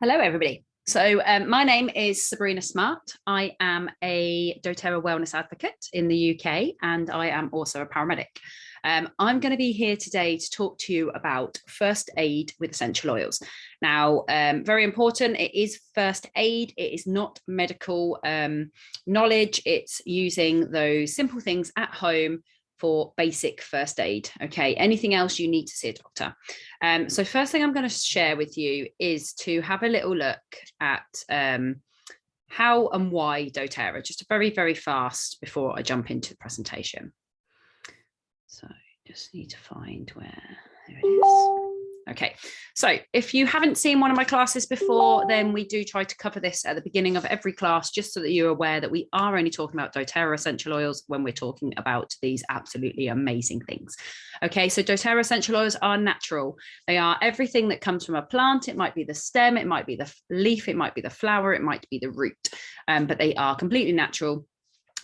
Hello, everybody. So my name is Sabrina Smart. I am a doTERRA wellness advocate in the UK, and I am also a paramedic. I'm going to be here today to talk to you about first aid with essential oils. Now, very important, it is first aid. It is not medical knowledge. It's using those simple things at home for basic first aid. Okay, anything else you need to see a doctor. So first thing I'm going to share with you is to have a little look at how and why doTERRA, just very, very fast before I jump into the presentation. So just need to find where, there it is. Okay, so if you haven't seen one of my classes before, then we do try to cover this at the beginning of every class, just so that you're aware that we are only talking about doTERRA essential oils when we're talking about these absolutely amazing things. Okay, so doTERRA essential oils are natural. They are everything that comes from a plant. It might be the stem, it might be the leaf, it might be the flower, it might be the root, but they are completely natural.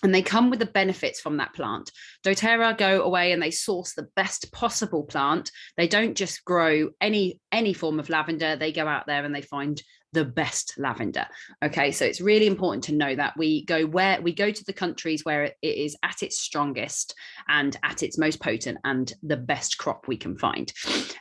And they come with the benefits from that plant. doTERRA go away and they source the best possible plant. They don't just grow any form of lavender. They go out there and they find the best lavender. Okay, so it's really important to know that we go to the countries where it is at its strongest and at its most potent and the best crop we can find.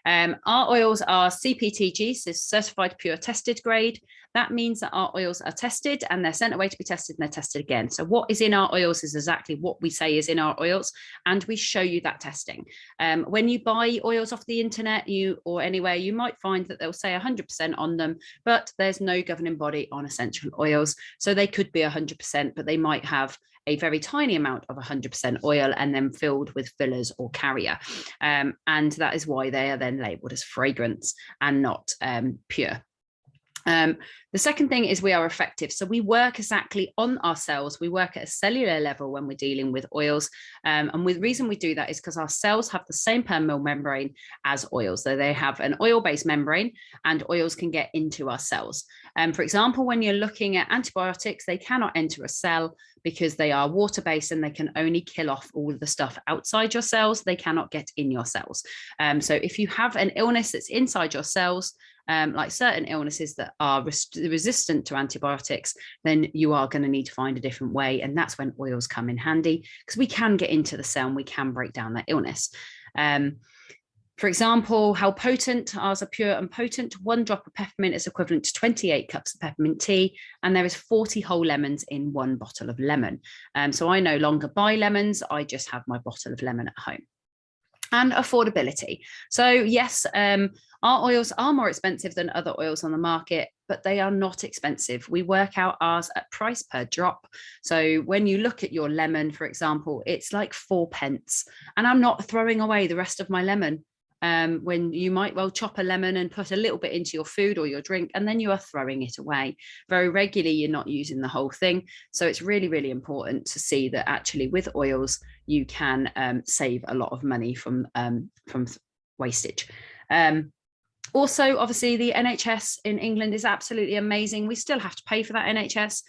Our oils are CPTG, so certified pure tested grade. That means that our oils are tested and they're sent away to be tested and they're tested again. So what is in our oils is exactly what we say is in our oils, and we show you that testing. When you buy oils off the internet or anywhere, you might find that they'll say 100% on them, but there's no governing body on essential oils. So they could be 100%, but they might have a very tiny amount of 100% oil and then filled with fillers or carrier. And that is why they are then labeled as fragrance and not pure. The second thing is we are effective. So we work exactly on our cells. We work at a cellular level when we're dealing with oils. And the reason we do that is because our cells have the same permeable membrane as oils. So they have an oil-based membrane and oils can get into our cells. For example, when you're looking at antibiotics, they cannot enter a cell because they are water-based and they can only kill off all of the stuff outside your cells. They cannot get in your cells. So if you have an illness that's inside your cells, like certain illnesses that are resistant to antibiotics, then you are going to need to find a different way. And that's when oils come in handy, because we can get into the cell and we can break down that illness. For example, how potent ours are pure and potent. 1 drop of peppermint is equivalent to 28 cups of peppermint tea, and there is 40 whole lemons in 1 bottle of lemon. So I no longer buy lemons, I just have my bottle of lemon at home. And affordability. So yes, our oils are more expensive than other oils on the market, but they are not expensive. We work out ours at price per drop. So when you look at your lemon, for example, it's like 4p, and I'm not throwing away the rest of my lemon. When you might well chop a lemon and put a little bit into your food or your drink, and then you are throwing it away. Very regularly, you're not using the whole thing. So it's really, really important to see that actually with oils, you can save a lot of money from wastage. Also, obviously, the NHS in England is absolutely amazing. We still have to pay for that NHS.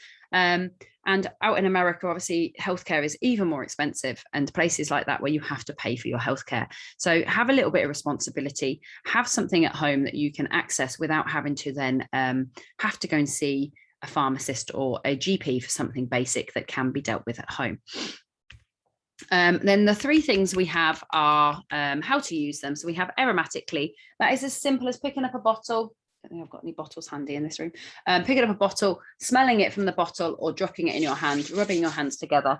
And out in America, obviously, healthcare is even more expensive, and places like that where you have to pay for your healthcare. So have a little bit of responsibility, have something at home that you can access without having to then have to go and see a pharmacist or a GP for something basic that can be dealt with at home. Then the 3 things we have are how to use them. So we have aromatically. That is as simple as picking up a bottle. I don't think I've got any bottles handy in this room. Picking up a bottle, smelling it from the bottle, or dropping it in your hand, rubbing your hands together,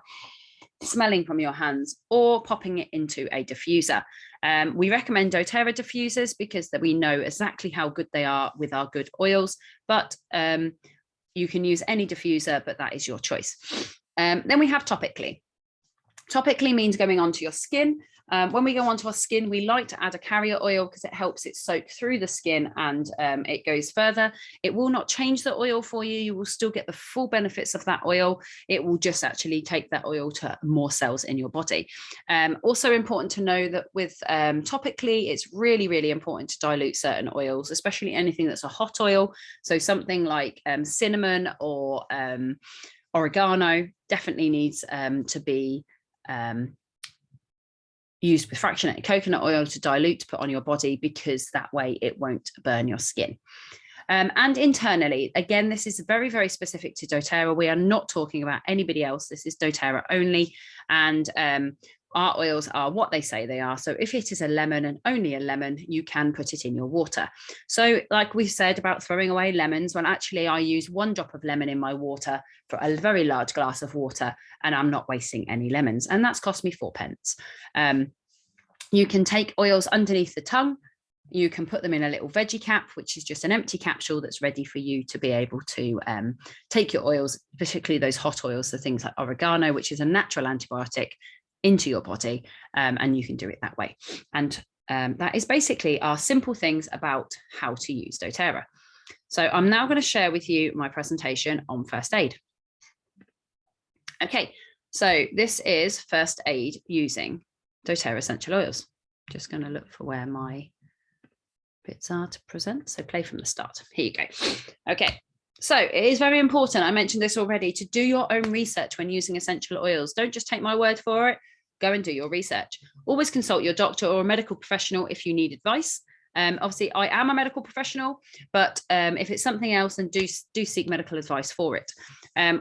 smelling from your hands, or popping it into a diffuser. We recommend doTERRA diffusers because we know exactly how good they are with our good oils, but you can use any diffuser, but that is your choice. Then we have topically. Topically means going onto your skin. When we go onto our skin, we like to add a carrier oil because it helps it soak through the skin and it goes further. It will not change the oil for you. You will still get the full benefits of that oil. It will just actually take that oil to more cells in your body. Also important to know that with topically, it's really, really important to dilute certain oils, especially anything that's a hot oil. So something like cinnamon or oregano definitely needs to be used with fractionated coconut oil to dilute, to put on your body, because that way it won't burn your skin. And internally, again, this is very, very specific to doTERRA. We are not talking about anybody else. This is doTERRA only. And our oils are what they say they are. So if it is a lemon and only a lemon, you can put it in your water. So like we said about throwing away lemons, well, actually I use 1 drop of lemon in my water for a very large glass of water, and I'm not wasting any lemons. And that's cost me 4p. You can take oils underneath the tongue. You can put them in a little veggie cap, which is just an empty capsule that's ready for you to be able to take your oils, particularly those hot oils, so things like oregano, which is a natural antibiotic, into your body, and you can do it that way. And that is basically our simple things about how to use doTERRA. So I'm now going to share with you my presentation on first aid. Okay, so this is first aid using doTERRA essential oils. Just going to look for where my bits are to present. So play from the start. Here you go. Okay. So it is very important, I mentioned this already, to do your own research when using essential oils. Don't just take my word for it. Go and do your research. Always consult your doctor or a medical professional if you need advice. Obviously, I am a medical professional, but if it's something else, then do seek medical advice for it.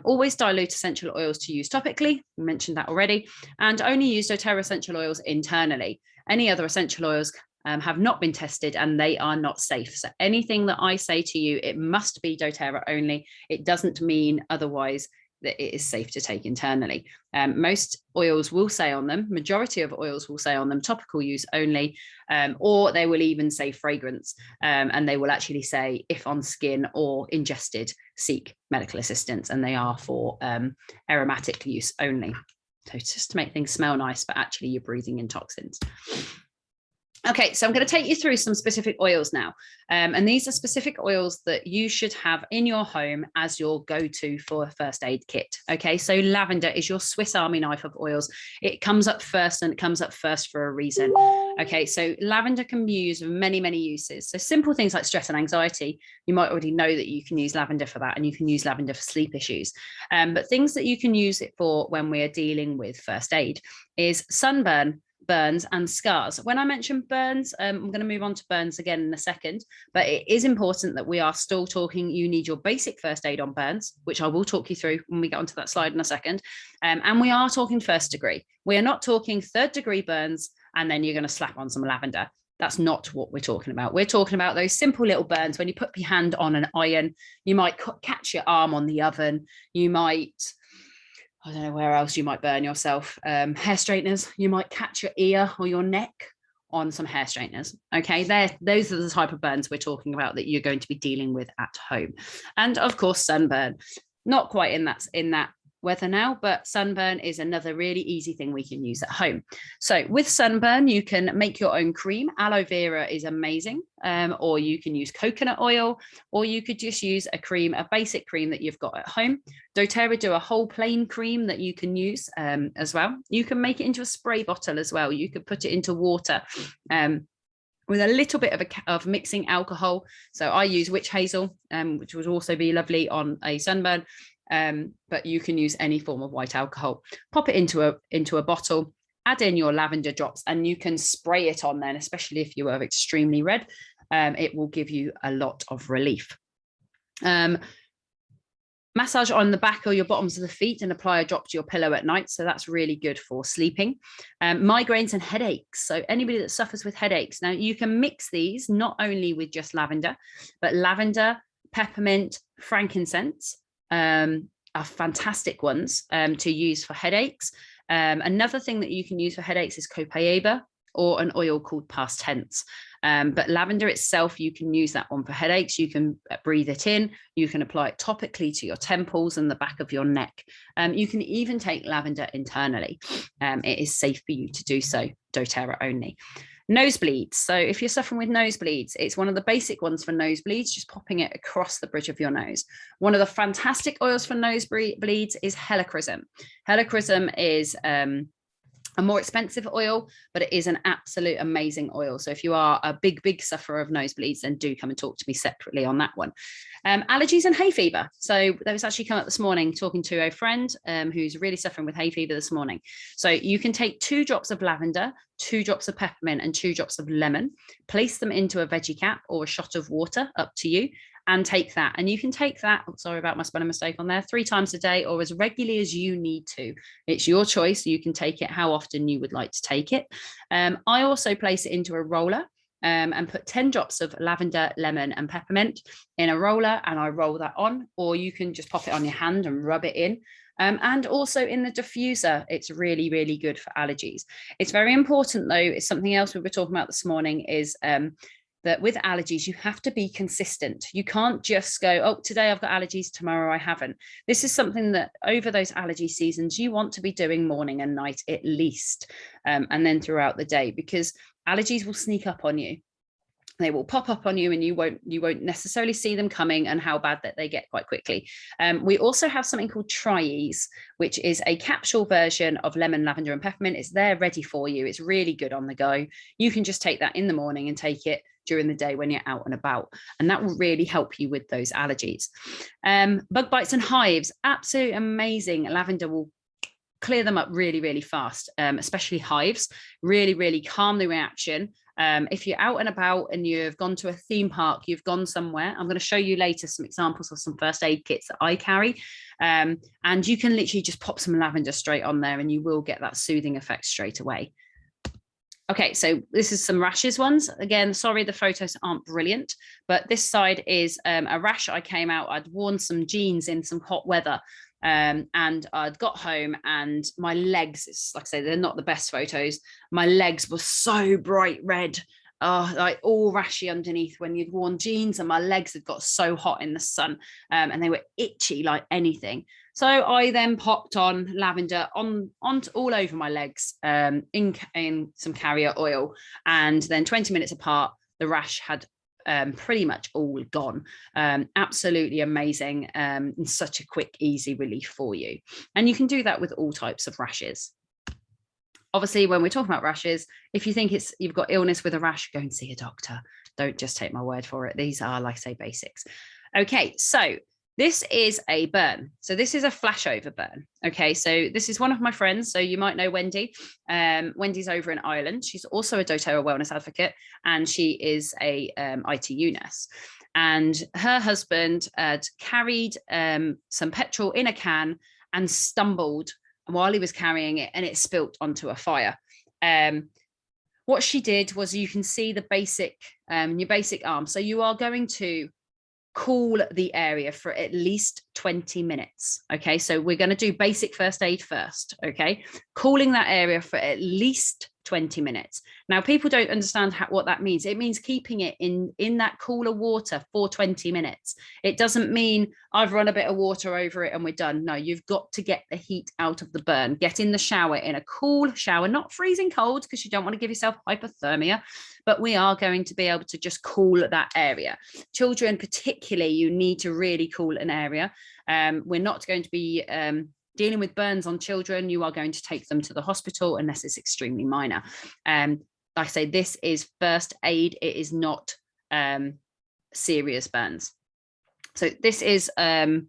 Always dilute essential oils to use topically. We mentioned that already. And only use doTERRA essential oils internally. Any other essential oils have not been tested and they are not safe. So anything that I say to you, it must be doTERRA only. It doesn't mean otherwise that it is safe to take internally. Most oils will say on them, majority of oils will say on them, topical use only, or they will even say fragrance, and they will actually say if on skin or ingested, seek medical assistance, and they are for aromatic use only. So it's just to make things smell nice, but actually you're breathing in toxins. Okay, so I'm going to take you through some specific oils now. And these are specific oils that you should have in your home as your go-to for a first aid kit. Okay, so lavender is your Swiss Army knife of oils. It comes up first, and it comes up first for a reason. Okay, so lavender can be used for many, many uses. So simple things like stress and anxiety, you might already know that you can use lavender for that, and you can use lavender for sleep issues. But things that you can use it for when we're dealing with first aid is sunburn, burns and scars. When I mention burns, I'm going to move on to burns again in a second, but it is important that we are still talking, you need your basic first aid on burns, which I will talk you through when we get onto that slide in a second. And we are talking first degree. We are not talking third degree burns and then you're going to slap on some lavender. That's not what we're talking about. We're talking about those simple little burns when you put your hand on an iron, you might catch your arm on the oven, you might, I don't know where else you might burn yourself. Hair straighteners, you might catch your ear or your neck on some hair straighteners. Okay, those are the type of burns we're talking about that you're going to be dealing with at home. And of course, sunburn. Not quite in that weather now, but sunburn is another really easy thing we can use at home. So with sunburn, you can make your own cream. Aloe vera is amazing, or you can use coconut oil, or you could just use a cream, a basic cream that you've got at home. doTERRA do a whole plain cream that you can use as well. You can make it into a spray bottle as well. You could put it into water with a little bit of mixing alcohol. So I use witch hazel, which would also be lovely on a sunburn. But you can use any form of white alcohol. Pop it into a bottle, add in your lavender drops, and you can spray it on then, especially if you are extremely red. It will give you a lot of relief. Massage on the back or your bottoms of the feet and apply a drop to your pillow at night. So that's really good for sleeping. Migraines and headaches. So anybody that suffers with headaches, now you can mix these not only with just lavender, but lavender, peppermint, frankincense, are fantastic ones to use for headaches. Another thing that you can use for headaches is copaiba, or an oil called past tense. But lavender itself, you can use that one for headaches. You can breathe it in. You can apply it topically to your temples and the back of your neck. You can even take lavender internally. It is safe for you to do so, doTERRA only. Nosebleeds. So if you're suffering with nosebleeds, it's one of the basic ones for nosebleeds, just popping it across the bridge of your nose. One of the fantastic oils for nosebleeds is Helichrysum. Helichrysum is a more expensive oil, but it is an absolute amazing oil. So if you are a big sufferer of nosebleeds, then do come and talk to me separately on that one. Allergies and hay fever. So that was actually come up this morning talking to a friend who's really suffering with hay fever this morning. So you can take 2 drops of lavender, 2 drops of peppermint and 2 drops of lemon, place them into a veggie cap or a shot of water, up to you. and take that. And you can take that, oh, sorry about my spelling mistake on there, 3 times a day or as regularly as you need to. It's your choice. You can take it how often you would like to take it. I also place it into a roller and put 10 drops of lavender, lemon and peppermint in a roller, and I roll that on, or you can just pop it on your hand and rub it in. And also in the diffuser, it's really, really good for allergies. It's very important though, it's something else we were talking about this morning, is that with allergies, you have to be consistent. You can't just go, oh, today I've got allergies, tomorrow I haven't. This is something that over those allergy seasons, you want to be doing morning and night at least, and then throughout the day, because allergies will sneak up on you. They will pop up on you and you won't necessarily see them coming, and how bad that they get quite quickly. We also have something called Tri-Ease, which is a capsule version of lemon, lavender and peppermint. It's there ready for you. It's really good on the go. You can just take that in the morning and take it during the day when you're out and about, and that will really help you with those allergies. Bug bites and hives, absolutely amazing. Lavender will clear them up really, really fast, especially hives, really, really calm the reaction. If you're out and about and you've gone to a theme park, you've gone somewhere, I'm going to show you later some examples of some first aid kits that I carry. And you can literally just pop some lavender straight on there and you will get that soothing effect straight away. Okay, so this is some rashes ones. Again, sorry, the photos aren't brilliant, but this side is a rash. I came out, I'd worn some jeans in some hot weather. And I'd got home and my legs, it's like I say, they're not the best photos. My legs were so bright red, like all rashy underneath when you'd worn jeans, and my legs had got so hot in the sun, and they were itchy like anything. So I then popped on lavender on all over my legs, in some carrier oil, and then 20 minutes apart, the rash had pretty much all gone. Absolutely amazing, and such a quick, easy relief for you. And you can do that with all types of rashes. Obviously, when we're talking about rashes, if you think you've got illness with a rash, go and see a doctor. Don't just take my word for it. These are, like I say, basics. Okay, so this is a burn. So this is a flashover burn. Okay, so this is one of my friends. So you might know Wendy. Wendy's over in Ireland. She's also a doTERRA wellness advocate, and she is a ITU nurse. And her husband had carried some petrol in a can and stumbled while he was carrying it, and it spilt onto a fire. What she did was, you can see the basic, your basic arm. So you are going to cool the area for at least 20 minutes. Okay, so we're going to do basic first aid first. Okay, cooling that area for at least 20 minutes. Now, people don't understand what that means. It means keeping it in that cooler water for 20 minutes. It doesn't mean I've run a bit of water over it and we're done. No, you've got to get the heat out of the burn. Get in the shower, in a cool shower, not freezing cold, because you don't want to give yourself hypothermia, but we are going to be able to just cool that area. Children particularly, you need to really cool an area. We're not going to be dealing with burns on children. You are going to take them to the hospital unless it's extremely minor. Like I say, this is first aid. It is not serious burns. So this is, I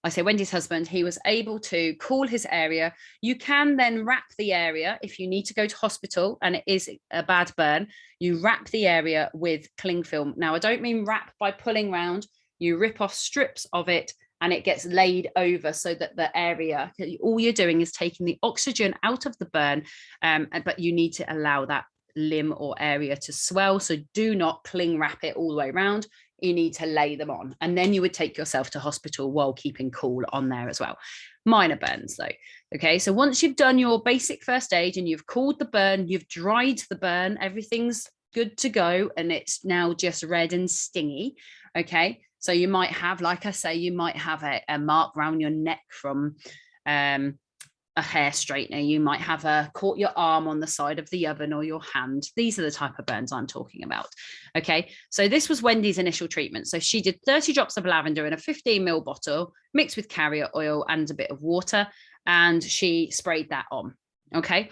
say, Wendy's husband. He was able to cool his area. You can then wrap the area if you need to go to hospital and it is a bad burn. You wrap the area with cling film. Now, I don't mean wrap by pulling round. You rip off strips of it and it gets laid over so that the area, all you're doing is taking the oxygen out of the burn, but you need to allow that limb or area to swell. So do not cling wrap it all the way around. You need to lay them on, and then you would take yourself to hospital while keeping cool on there as well. Minor burns though. Okay, so once you've done your basic first aid and you've cooled the burn, you've dried the burn, everything's good to go, and it's now just red and stingy. Okay, so you might have, like I say, you might have a mark around your neck from a hair straightener. You might have caught your arm on the side of the oven or your hand. These are the type of burns I'm talking about. Okay, so this was Wendy's initial treatment. So she did 30 drops of lavender in a 15 ml bottle mixed with carrier oil and a bit of water, and she sprayed that on. Okay,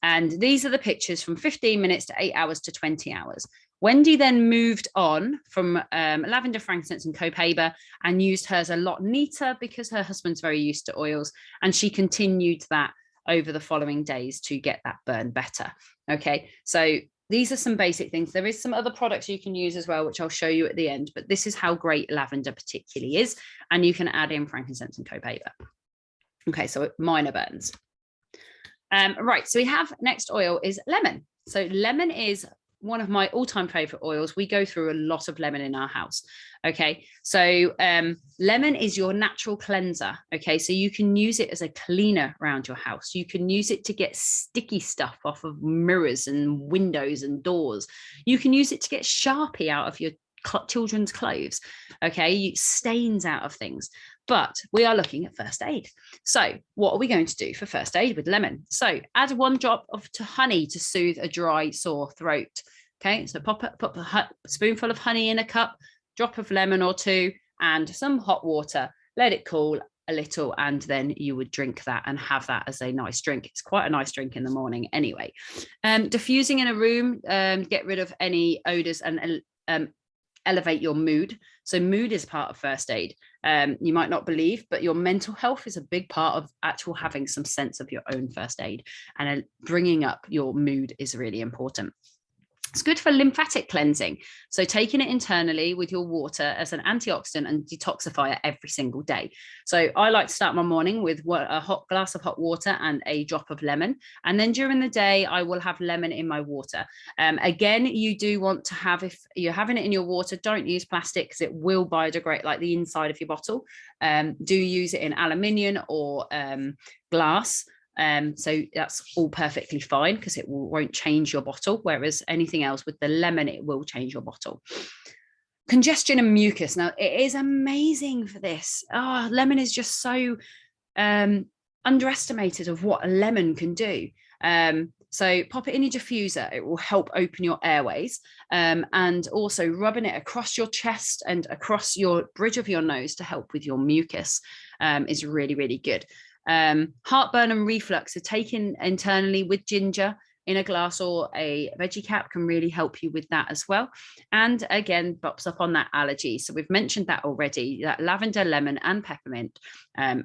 and these are the pictures from 15 minutes to 8 hours to 20 hours. Wendy then moved on from lavender, frankincense and copaiba and used hers a lot neater because her husband's very used to oils, and she continued that over the following days to get that burn better. Okay, so these are some basic things. There is some other products you can use as well, which I'll show you at the end, but this is how great lavender particularly is. And you can add in frankincense and copaiba. Okay, so minor burns. Right, so we have next oil is lemon. So lemon is one of my all-time favorite oils. We go through a lot of lemon in our house. Okay, so lemon is your natural cleanser. Okay, so you can use it as a cleaner around your house. You can use it to get sticky stuff off of mirrors and windows and doors. You can use it to get Sharpie out of your children's clothes. Okay, stains out of things. But we are looking at first aid. So what are we going to do for first aid with lemon? So add 1 drop of honey to soothe a dry, sore throat. Okay, so pop a spoonful of honey in a cup, drop of lemon or 2, and some hot water. Let it cool a little, and then you would drink that and have that as a nice drink. It's quite a nice drink in the morning anyway. Diffusing in a room, get rid of any odors and elevate your mood. So mood is part of first aid. You might not believe, but your mental health is a big part of actual having some sense of your own first aid, and bringing up your mood is really important. It's good for lymphatic cleansing. So taking it internally with your water as an antioxidant and detoxifier every single day. So I like to start my morning with a hot glass of hot water and a drop of lemon. And then during the day, I will have lemon in my water. Again, you do want to have, if you're having it in your water, don't use plastic because it will biodegrade, like the inside of your bottle. Do use it in aluminium or glass. So that's all perfectly fine because it won't change your bottle, whereas anything else with the lemon, it will change your bottle. Congestion and mucus. Now, it is amazing for this. Oh, lemon is just so underestimated of what a lemon can do. So pop it in your diffuser. It will help open your airways, and also rubbing it across your chest and across your bridge of your nose to help with your mucus is really, really good. Heartburn and reflux are taken internally with ginger in a glass or a veggie cap can really help you with that as well. And again, bops up on that allergy. So we've mentioned that already, that lavender, lemon and peppermint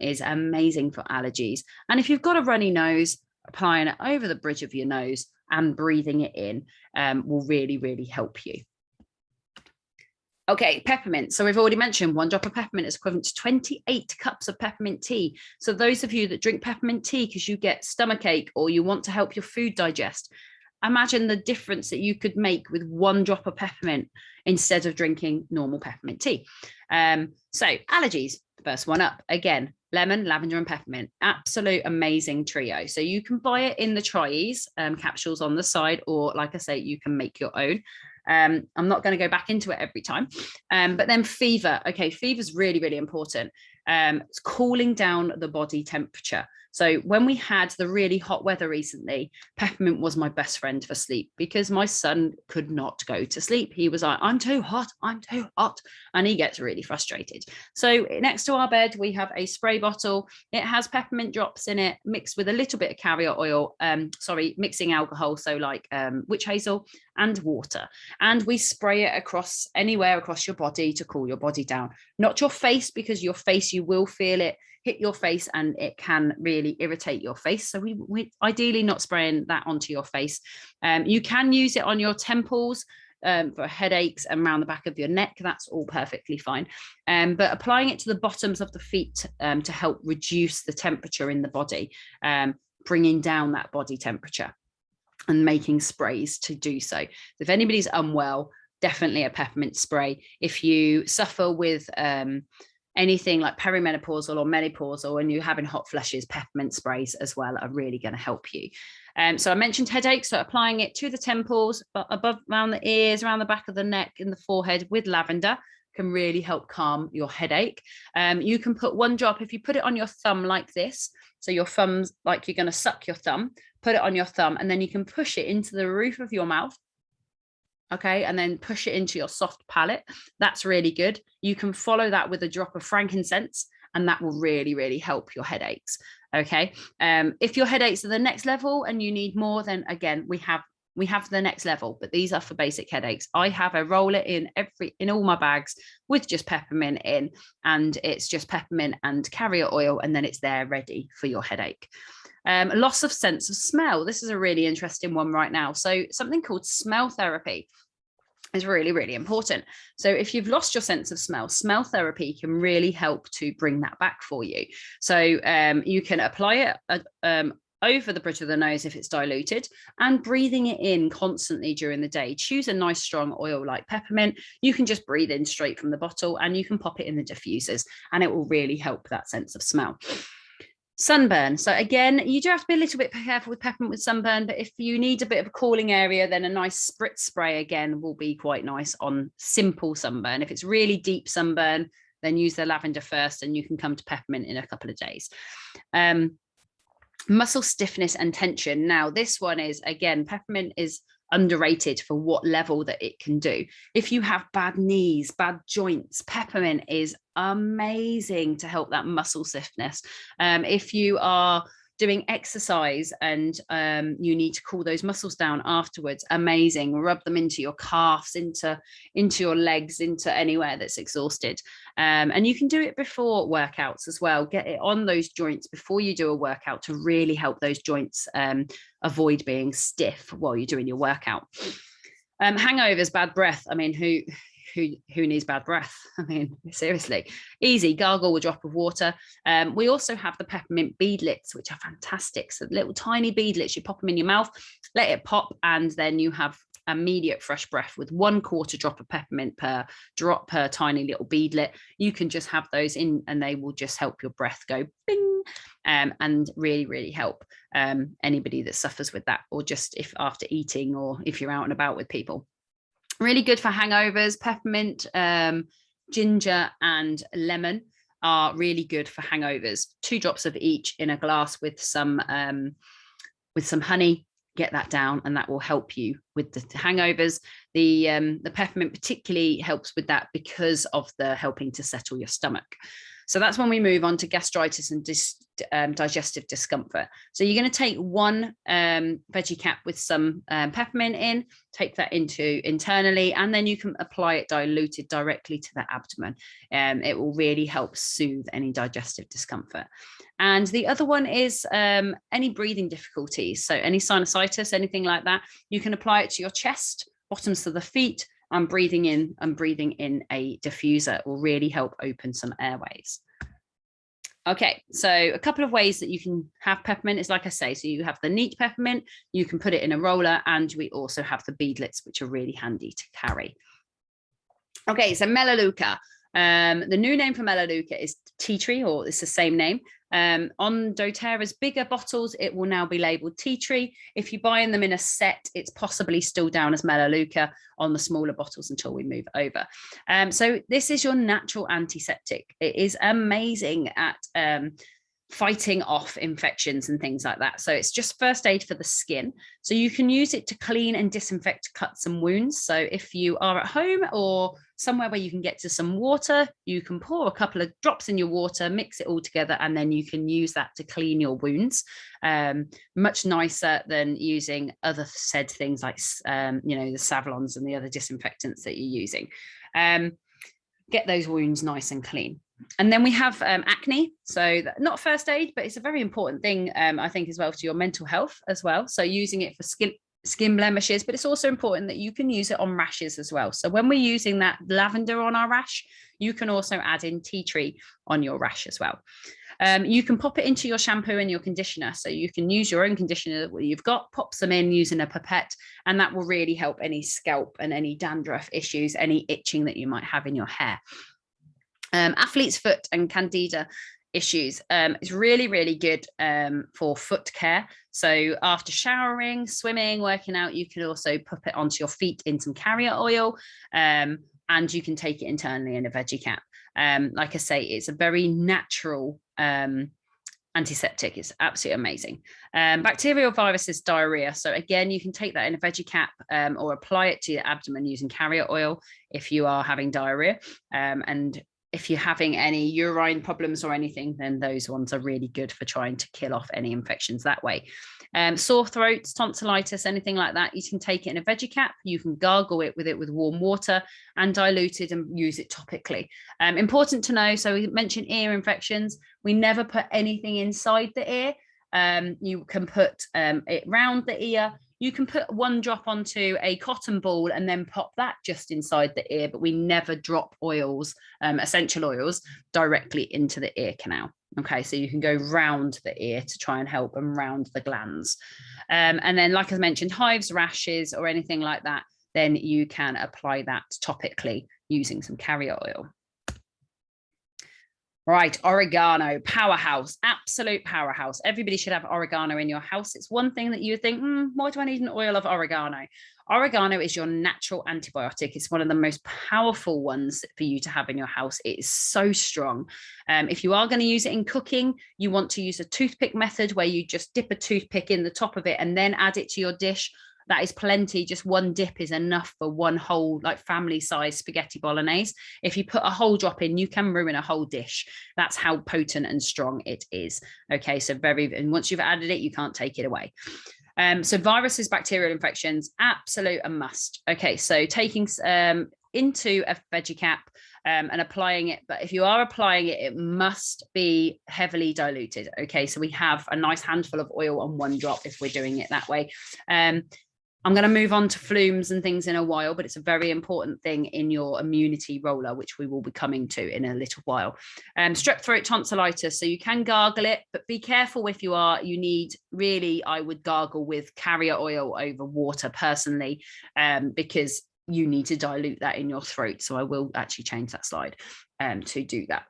is amazing for allergies. And if you've got a runny nose, applying it over the bridge of your nose and breathing it in will really, really help you. Okay, peppermint. So we've already mentioned 1 drop of peppermint is equivalent to 28 cups of peppermint tea. So those of you that drink peppermint tea because you get stomachache or you want to help your food digest, imagine the difference that you could make with 1 drop of peppermint instead of drinking normal peppermint tea. So allergies, first one up, again, lemon, lavender and peppermint, absolute amazing trio. So you can buy it in the Triese capsules on the side, or like I say, you can make your own. I'm not going to go back into it every time. But then fever. Okay, fever is really, really important. It's cooling down the body temperature. So when we had the really hot weather recently, peppermint was my best friend for sleep because my son could not go to sleep. He was like, I'm too hot, I'm too hot. And he gets really frustrated. So next to our bed, we have a spray bottle. It has peppermint drops in it, mixed with a little bit of carrier oil, mixing alcohol. So like witch hazel and water. And we spray it across anywhere across your body to cool your body down. Not your face, because your face, you will feel it hit your face and it can really irritate your face. So we ideally not spraying that onto your face. You can use it on your temples for headaches and around the back of your neck. That's all perfectly fine. But applying it to the bottoms of the feet to help reduce the temperature in the body, bringing down that body temperature and making sprays to do so. If anybody's unwell, definitely a peppermint spray. If you suffer with anything like perimenopausal or menopausal and you're having hot flushes, peppermint sprays as well are really going to help you. So I mentioned headaches, so applying it to the temples, but above, around the ears, around the back of the neck, in the forehead with lavender can really help calm your headache. You can put 1 drop, if you put it on your thumb like this, so your thumb's like you're going to suck your thumb, put it on your thumb, and then you can push it into the roof of your mouth. Okay, and then push it into your soft palate. That's really good. You can follow that with a drop of frankincense, and that will really, really help your headaches. Okay, if your headaches are the next level and you need more, then again, we have the next level, but these are for basic headaches. I have a roller in all my bags with just peppermint in, and it's just peppermint and carrier oil, and then it's there ready for your headache. Loss of sense of smell. This is a really interesting one right now. So something called smell therapy is really, really important. So if you've lost your sense of smell, smell therapy can really help to bring that back for you. So you can apply it over the bridge of the nose if it's diluted, and breathing it in constantly during the day. Choose a nice strong oil like peppermint. You can just breathe in straight from the bottle, and you can pop it in the diffusers, and it will really help that sense of smell. Sunburn. So again, you do have to be a little bit careful with peppermint with sunburn, but if you need a bit of a cooling area, then a nice spritz spray again will be quite nice on simple sunburn. If it's really deep sunburn, then use the lavender first, and you can come to peppermint in a couple of days. Muscle stiffness and tension. Now, this one is, again, peppermint is underrated for what level that it can do. If you have bad knees, bad joints, peppermint is amazing to help that muscle stiffness. If you are doing exercise and you need to cool those muscles down afterwards, amazing. Rub them into your calves, into your legs, into anywhere that's exhausted. And you can do it before workouts as well. Get it on those joints before you do a workout to really help those joints avoid being stiff while you're doing your workout. Hangovers, bad breath. I mean, who needs bad breath? I mean, seriously, easy. Gargle a drop of water. We also have the peppermint beadlets, which are fantastic. So little tiny beadlets, you pop them in your mouth, let it pop, and then you have immediate fresh breath with 1/4 drop of peppermint per drop per tiny little beadlet. You can just have those in, and they will just help your breath go bing, and really, really help anybody that suffers with that, or just if after eating, or if you're out and about with people. Really good for hangovers. Peppermint, ginger and lemon are really good for hangovers. 2 drops of each in a glass with some honey. Get that down, and that will help you with the hangovers. The peppermint particularly helps with that because of the helping to settle your stomach. So that's when we move on to gastritis and digestive discomfort. So you're going to take 1 veggie cap with some peppermint in, take that internally, and then you can apply it diluted directly to the abdomen. It will really help soothe any digestive discomfort. And the other one is any breathing difficulties. So any sinusitis, anything like that, you can apply it to your chest, bottoms of the feet, and breathing in a diffuser will really help open some airways. Okay, so a couple of ways that you can have peppermint is, like I say, so you have the neat peppermint, you can put it in a roller, and we also have the beadlets, which are really handy to carry. Okay, so Melaleuca. The new name for Melaleuca is tea tree, or it's the same name. On Doterra's bigger bottles, it will now be labeled tea tree. If you're buying them in a set, it's possibly still down as Melaleuca on the smaller bottles until we move over. So this is your natural antiseptic. It is amazing at fighting off infections and things like that. So it's just first aid for the skin. So you can use it to clean and disinfect cuts and wounds. So if you are at home or somewhere where you can get to some water, you can pour a couple of drops in your water, mix it all together, and then you can use that to clean your wounds. Much nicer than using other said things like, the Savlons and the other disinfectants that you're using. Get those wounds nice and clean. And then we have acne. So not first aid, but it's a very important thing, I think, as well, to your mental health as well. So using it for skin blemishes, but it's also important that you can use it on rashes as well. So when we're using that lavender on our rash, you can also add in tea tree on your rash as well. You can pop it into your shampoo and your conditioner. So you can use your own conditioner that you've got, pop some in using a pipette, and that will really help any scalp and any dandruff issues, any itching that you might have in your hair. Athlete's foot and candida issues is really, really good for foot care. So after showering, swimming, working out, you can also pop it onto your feet in some carrier oil, and you can take it internally in a veggie cap. Like I say, it's a very natural antiseptic. It's absolutely amazing. Bacterial viruses, diarrhea. So again, you can take that in a veggie cap or apply it to your abdomen using carrier oil if you are having diarrhea. And if you're having any urine problems or anything, then those ones are really good for trying to kill off any infections that way. Sore throats, tonsillitis, anything like that, you can take it in a veggie cap. You can gargle it with warm water and dilute it and use it topically. Important to know, so we mentioned ear infections. We never put anything inside the ear. You can put it round the ear. You can put one drop onto a cotton ball and then pop that just inside the ear, but we never drop oils, essential oils, directly into the ear canal. Okay, so you can go round the ear to try and help and round the glands. And then, like I mentioned, hives, rashes, or anything like that, then you can apply that topically using some carrier oil. Right, oregano, powerhouse, absolute powerhouse. Everybody should have oregano in your house. It's one thing that you think, why do I need an oil of oregano? Oregano is your natural antibiotic. It's one of the most powerful ones for you to have in your house. It is so strong. If you are going to use it in cooking, you want to use a toothpick method where you just dip a toothpick in the top of it and then add it to your dish. That is plenty. Just one dip is enough for one whole, like, family size spaghetti bolognese. If you put a whole drop in, you can ruin a whole dish. That's how potent and strong it is. Okay, so and once you've added it, you can't take it away. So viruses, bacterial infections, absolute a must. Okay, so taking into a veggie cap and applying it, but if you are applying it, it must be heavily diluted. Okay, so we have a nice handful of oil on one drop if we're doing it that way. I'm going to move on to flumes and things in a while, but it's a very important thing in your immunity roller, which we will be coming to in a little while. Strep throat, tonsillitis. So you can gargle it, but be careful if you need, really, I would gargle with carrier oil over water personally, because you need to dilute that in your throat. So I will actually change that slide to do that.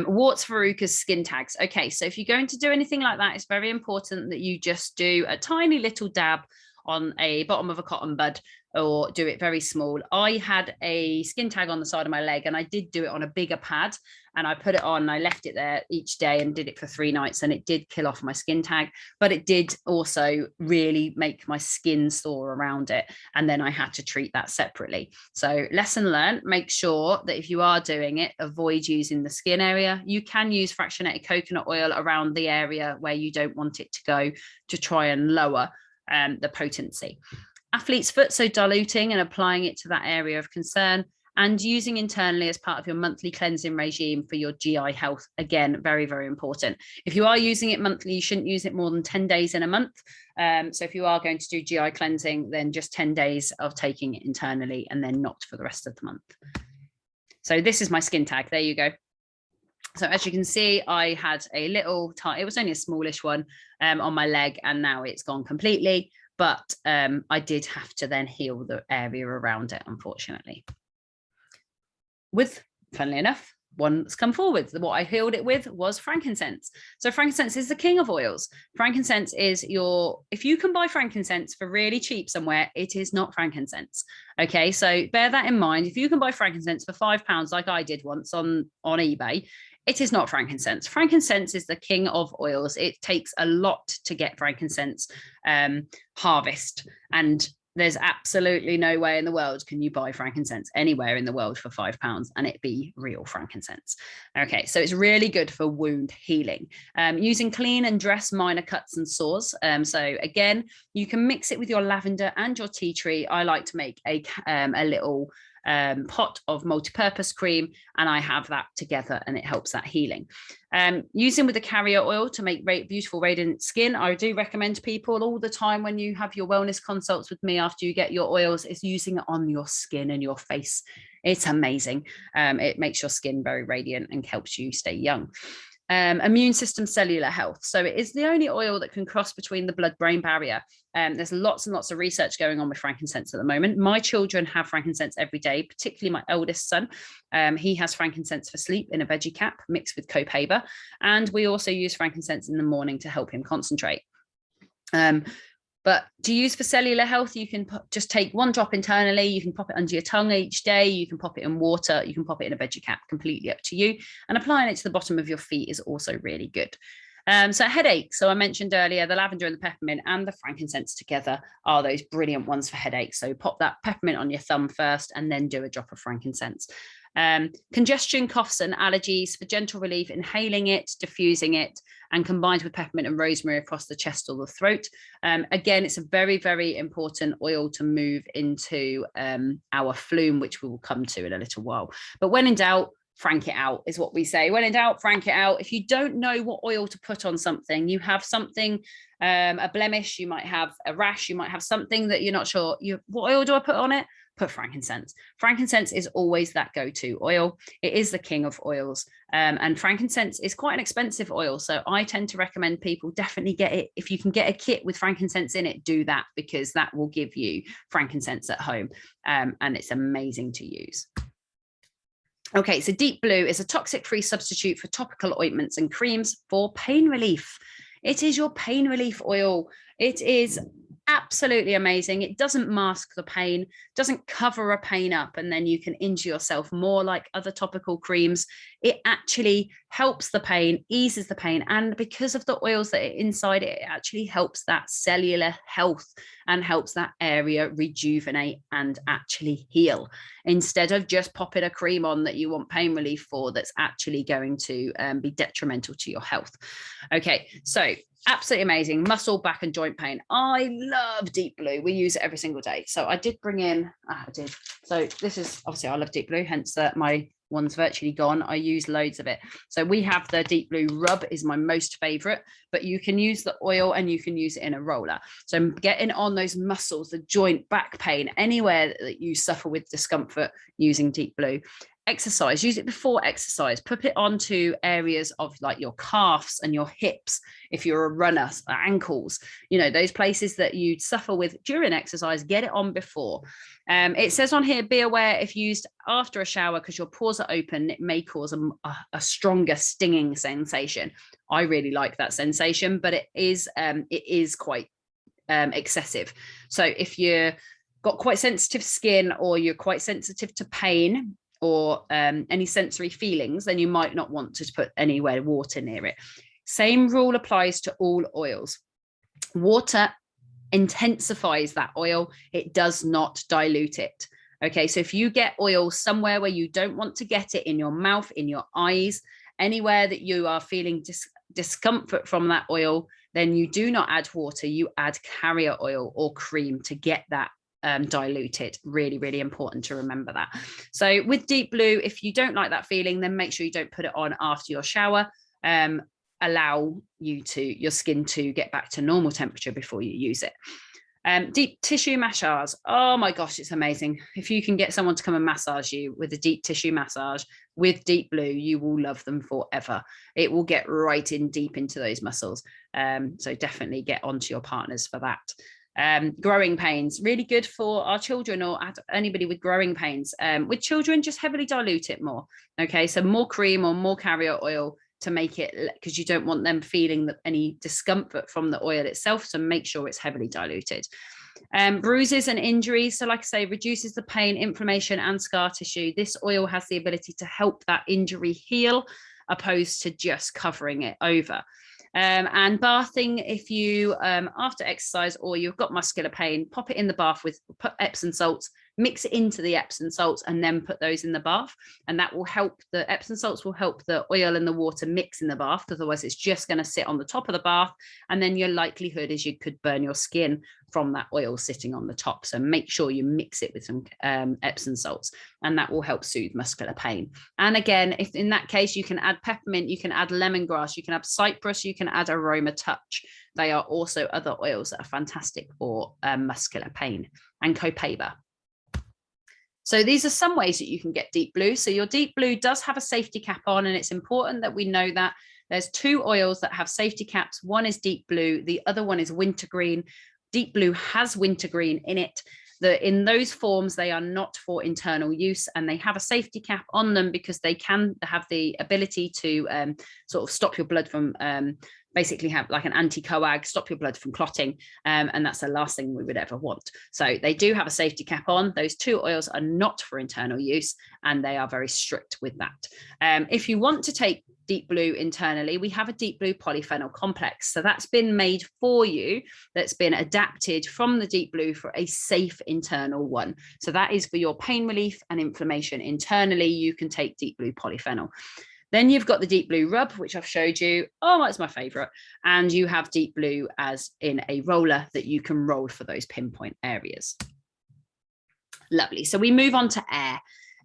Warts, verrucas, skin tags. Okay, so if you're going to do anything like that, it's very important that you just do a tiny little dab on a bottom of a cotton bud, or do it very small. I had a skin tag on the side of my leg, and I did do it on a bigger pad, and I put it on, I left it there each day and did it for 3 nights, and it did kill off my skin tag, but it did also really make my skin sore around it, and then I had to treat that separately. So lesson learned, make sure that if you are doing it, avoid using the skin area. You can use fractionated coconut oil around the area where you don't want it to go, to try and lower the potency. Athlete's foot, so diluting and applying it to that area of concern, and using internally as part of your monthly cleansing regime for your GI health. Again, very, very important. If you are using it monthly, you shouldn't use it more than 10 days in a month. So if you are going to do GI cleansing, then just 10 days of taking it internally, and then not for the rest of the month. So this is my skin tag. There you go. So as you can see, I had a little, it was only a smallish one on my leg, and now it's gone completely. But I did have to then heal the area around it, unfortunately. With, funnily enough, one that's come forward. What I healed it with was frankincense. So frankincense is the king of oils. Frankincense is if you can buy frankincense for really cheap somewhere, it is not frankincense. Okay, so bear that in mind. If you can buy frankincense for £5, like I did once on eBay, it is not frankincense. Frankincense is the king of oils. It takes a lot to get frankincense harvest, and there's absolutely no way in the world can you buy frankincense anywhere in the world for £5 and it be real frankincense. Okay, so it's really good for wound healing. Using clean and dress minor cuts and sores. So again, you can mix it with your lavender and your tea tree. I like to make a little pot of multi-purpose cream, and I have that together, and it helps that healing. Using with the carrier oil to make beautiful radiant skin. I do recommend people all the time when you have your wellness consults with me after you get your oils, is using it on your skin and your face. It's amazing. It makes your skin very radiant and helps you stay young. Immune system, cellular health. So it is the only oil that can cross between the blood-brain barrier. There's lots and lots of research going on with frankincense at the moment. My children have frankincense every day, particularly my eldest son. He has frankincense for sleep in a veggie cap mixed with copaiba. And we also use frankincense in the morning to help him concentrate. But to use for cellular health, you can just take one drop internally. You can pop it under your tongue each day. You can pop it in water. You can pop it in a veggie cap, completely up to you. And applying it to the bottom of your feet is also really good. So headaches. So I mentioned earlier, the lavender and the peppermint and the frankincense together are those brilliant ones for headaches. So pop that peppermint on your thumb first and then do a drop of frankincense. Congestion, coughs and allergies, for gentle relief, inhaling it, diffusing it, and combined with peppermint and rosemary across the chest or the throat. Again, it's a very, very important oil to move into our flume, which we will come to in a little while. But when in doubt, frank it out is what we say. When in doubt, frank it out. If you don't know what oil to put on something, you have something, a blemish, you might have a rash, you might have something that you're not sure, what oil do I put on it? Put frankincense. Frankincense is always that go-to oil. It is the king of oils. And frankincense is quite an expensive oil. So I tend to recommend people definitely get it. If you can get a kit with frankincense in it, do that, because that will give you frankincense at home. And it's amazing to use. Okay, so Deep Blue is a toxic-free substitute for topical ointments and creams for pain relief. It is your pain relief oil. It is absolutely amazing. It doesn't mask the pain, doesn't cover a pain up, and then you can injure yourself more like other topical creams. It actually helps the pain, eases the pain, and because of the oils that are inside it, it actually helps that cellular health and helps that area rejuvenate and actually heal, instead of just popping a cream on that you want pain relief for that's actually going to be detrimental to your health. Okay, so absolutely amazing. Muscle, back and joint pain. I love Deep Blue. We use it every single day. So I did bring in, I did. So this is, obviously I love Deep Blue, hence that my one's virtually gone. I use loads of it. So we have the Deep Blue rub is my most favorite, but you can use the oil and you can use it in a roller. So I'm getting on those muscles, the joint, back pain, anywhere that you suffer with discomfort, using Deep Blue. Exercise, use it before exercise, put it onto areas of like your calves and your hips if you're a runner, ankles, you know, those places that you suffer with during exercise, get it on before. It says on here, be aware if used after a shower, because your pores are open, it may cause a stronger stinging sensation. I really like that sensation, but it is quite excessive. So if you're got quite sensitive skin, or you're quite sensitive to pain, or any sensory feelings, then you might not want to put anywhere water near it. Same rule applies to all oils. Water intensifies that oil. It does not dilute it. Okay, so if you get oil somewhere where you don't want to get it, in your mouth, in your eyes, anywhere that you are feeling discomfort from that oil, then you do not add water, you add carrier oil or cream to get that diluted. Really, really important to remember that. So with Deep Blue, if you don't like that feeling, then make sure you don't put it on after your shower. Allow your skin to get back to normal temperature before you use it. Deep tissue massage. Oh my gosh, it's amazing. If you can get someone to come and massage you with a deep tissue massage with Deep Blue, you will love them forever. It will get right in deep into those muscles. So definitely get onto your partners for that. Growing pains, really good for our children or anybody with growing pains. With children, just heavily dilute it more. Okay, so more cream or more carrier oil to make it, because you don't want them feeling any discomfort from the oil itself, so make sure it's heavily diluted. Bruises and injuries, so like I say, reduces the pain, inflammation and scar tissue. This oil has the ability to help that injury heal, opposed to just covering it over. And bathing, if you after exercise or you've got muscular pain, pop it in the bath with, put Epsom salts, mix it into the Epsom salts and then put those in the bath, and that will help. The Epsom salts will help the oil and the water mix in the bath, because otherwise it's just going to sit on the top of the bath, and then your likelihood is you could burn your skin from that oil sitting on the top. So make sure you mix it with some Epsom salts, and that will help soothe muscular pain. And again, if in that case you can add peppermint, you can add lemongrass, you can add cypress, you can add aroma touch. They are also other oils that are fantastic for muscular pain, and copaiba. So these are some ways that you can get Deep Blue. So your Deep Blue does have a safety cap on, and it's important that we know that. There's two oils that have safety caps. One is Deep Blue, the other one is wintergreen. Deep Blue has wintergreen in it. In those forms, they are not for internal use, and they have a safety cap on them because they can have the ability to sort of stop your blood from basically have like an anti-coag, stop your blood from clotting, and that's the last thing we would ever want. So they do have a safety cap on. Those two oils are not for internal use, and they are very strict with that. If you want to take Deep Blue internally, we have a Deep Blue polyphenol complex. So that's been made for you, that's been adapted from the Deep Blue for a safe internal one. So that is for your pain relief and inflammation internally. You can take Deep Blue polyphenol. Then you've got the Deep Blue rub, which I've showed you. Oh, that's my favorite. And you have Deep Blue as in a roller that you can roll for those pinpoint areas. Lovely. So we move on to air.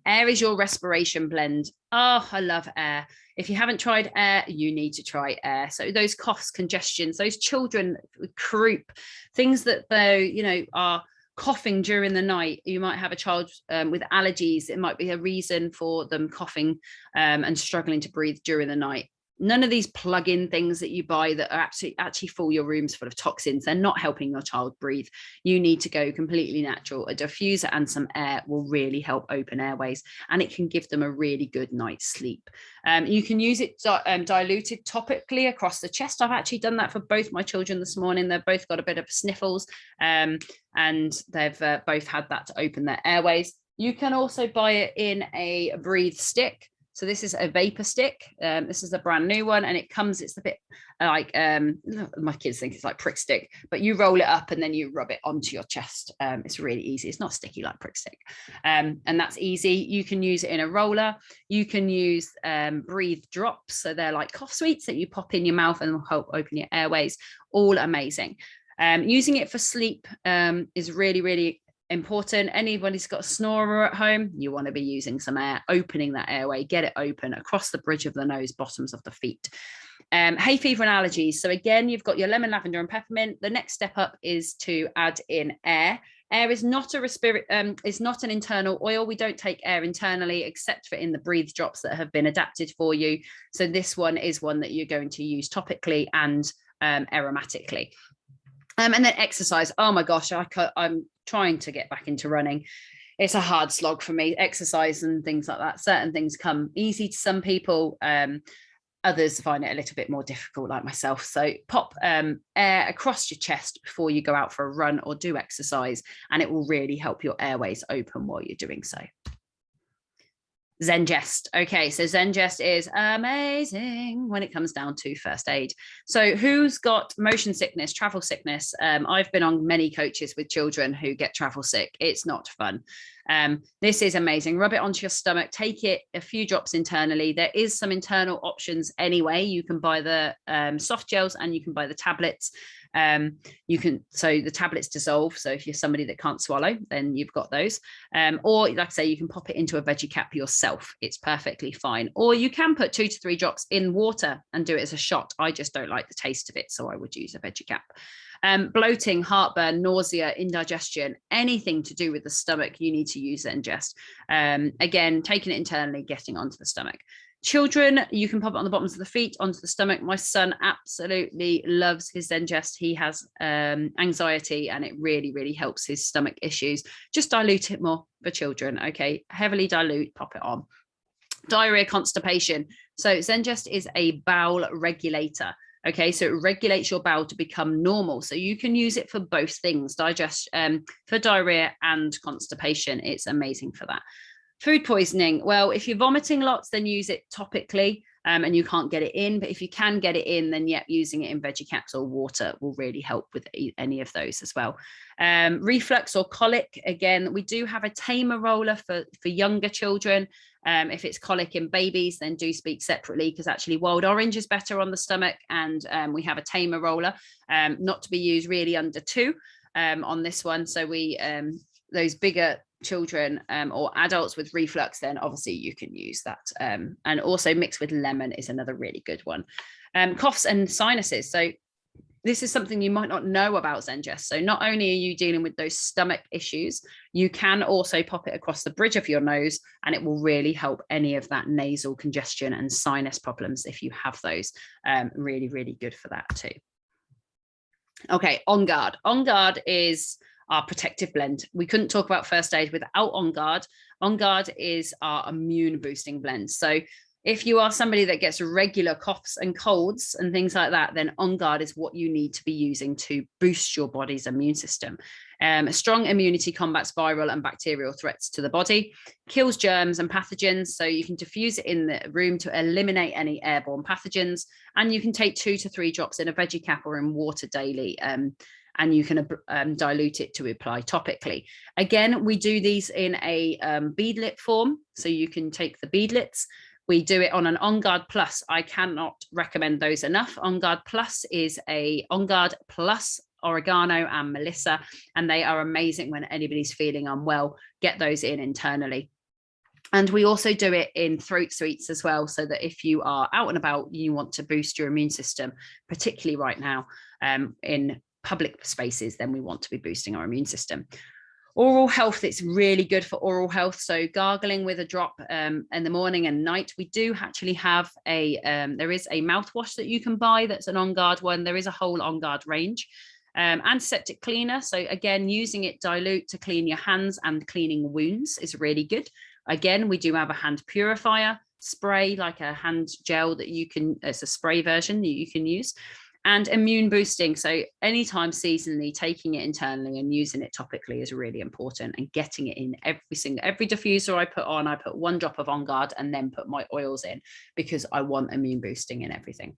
Air is your respiration blend. Oh, I love air. If you haven't tried air, you need to try air. So those coughs, congestions, those children with croup, things that they, are coughing during the night. You might have a child with allergies. It might be a reason for them coughing and struggling to breathe during the night. None of these plug-in things that you buy that are actually fill your rooms full of toxins. They're not helping your child breathe. You need to go completely natural. A diffuser and some air will really help open airways, and it can give them a really good night's sleep. You can use it diluted topically across the chest. I've actually done that for both my children this morning. They've both got a bit of sniffles, and they've both had that to open their airways. You can also buy it in a breathe stick. So this is a vapor stick. This is a brand new one, and it's a bit like, my kids think it's like prick stick, but you roll it up and then you rub it onto your chest. It's really easy. It's not sticky like prick stick. And that's easy. You can use it in a roller. You can use breathe drops. So they're like cough sweets that you pop in your mouth and will help open your airways. All amazing. Using it for sleep is really, really important. Anybody's got a snorer at home, you want to be using some air, opening that airway, get it open across the bridge of the nose, bottoms of the feet. Hay fever and allergies. So again, you've got your lemon, lavender and peppermint. The next step up is to add in air. Air is not is not an internal oil. We don't take air internally except for in the breathe drops that have been adapted for you. So this one is one that you're going to use topically and aromatically. And then exercise. Oh my gosh, I'm trying to get back into running. It's a hard slog for me, exercise and things like that. Certain things come easy to some people. Others find it a little bit more difficult, like myself. So pop air across your chest before you go out for a run or do exercise, and it will really help your airways open while you're doing so. Zengest. Okay, so Zengest is amazing when it comes down to first aid. So who's got motion sickness, travel sickness? I've been on many coaches with children who get travel sick. It's not fun. This is amazing. Rub it onto your stomach, take it a few drops internally. There is some internal options anyway. You can buy the soft gels and you can buy the tablets. So the tablets dissolve. So if you're somebody that can't swallow, then you've got those. Or like I say, you can pop it into a veggie cap yourself. It's perfectly fine. Or you can put 2 to 3 drops in water and do it as a shot. I just don't like the taste of it, so I would use a veggie cap. Bloating, heartburn, nausea, indigestion, anything to do with the stomach, you need to use Zengest. Again, taking it internally, getting onto the stomach. Children, you can pop it on the bottoms of the feet, onto the stomach. My son absolutely loves his Zengest. He has anxiety, and it really, really helps his stomach issues. Just dilute it more for children, okay? Heavily dilute, pop it on. Diarrhea, constipation. So Zengest is a bowel regulator. Okay, so it regulates your bowel to become normal. So you can use it for both things, for diarrhea and constipation. It's amazing for that. Food poisoning. Well, if you're vomiting lots, then use it topically and you can't get it in. But if you can get it in, then using it in veggie caps or water will really help with any of those as well. Reflux or colic. Again, we do have a tamer roller for younger children. If it's colic in babies, then do speak separately, because actually wild orange is better on the stomach, and we have a tamer roller, not to be used really under 2 on this one. So those bigger children or adults with reflux, then obviously you can use that, and also mixed with lemon is another really good one. Coughs and sinuses. So this is something you might not know about Zengest. So not only are you dealing with those stomach issues, you can also pop it across the bridge of your nose, and it will really help any of that nasal congestion and sinus problems if you have those. Really, really good for that too. Okay, On Guard. On Guard is our protective blend. We couldn't talk about first aid without On Guard. On Guard is our immune boosting blend. So if you are somebody that gets regular coughs and colds and things like that, then On Guard is what you need to be using to boost your body's immune system. A strong immunity combats viral and bacterial threats to the body, kills germs and pathogens. So you can diffuse it in the room to eliminate any airborne pathogens. And you can take 2 to 3 drops in a veggie cap or in water daily. And you can dilute it to apply topically. Again, we do these in a beadlet form. So you can take the beadlets. We do it on an On Guard Plus. I cannot recommend those enough. On Guard Plus is a On Guard Plus Oregano and Melissa, and they are amazing when anybody's feeling unwell. Get those in internally. And we also do it in throat sweets as well, so that if you are out and about, you want to boost your immune system, particularly right now in public spaces, then we want to be boosting our immune system. Oral health, it's really good for oral health. So gargling with a drop in the morning and night. We do actually have there is a mouthwash that you can buy that's an On Guard one. There is a whole On Guard range. Antiseptic cleaner. So again, using it dilute to clean your hands and cleaning wounds is really good. Again, we do have a hand purifier spray, like a hand gel that you can, it's a spray version that you can use. And immune boosting. So anytime seasonally, taking it internally and using it topically is really important, and getting it in every diffuser I put 1 drop of On Guard and then put my oils in, because I want immune boosting in everything.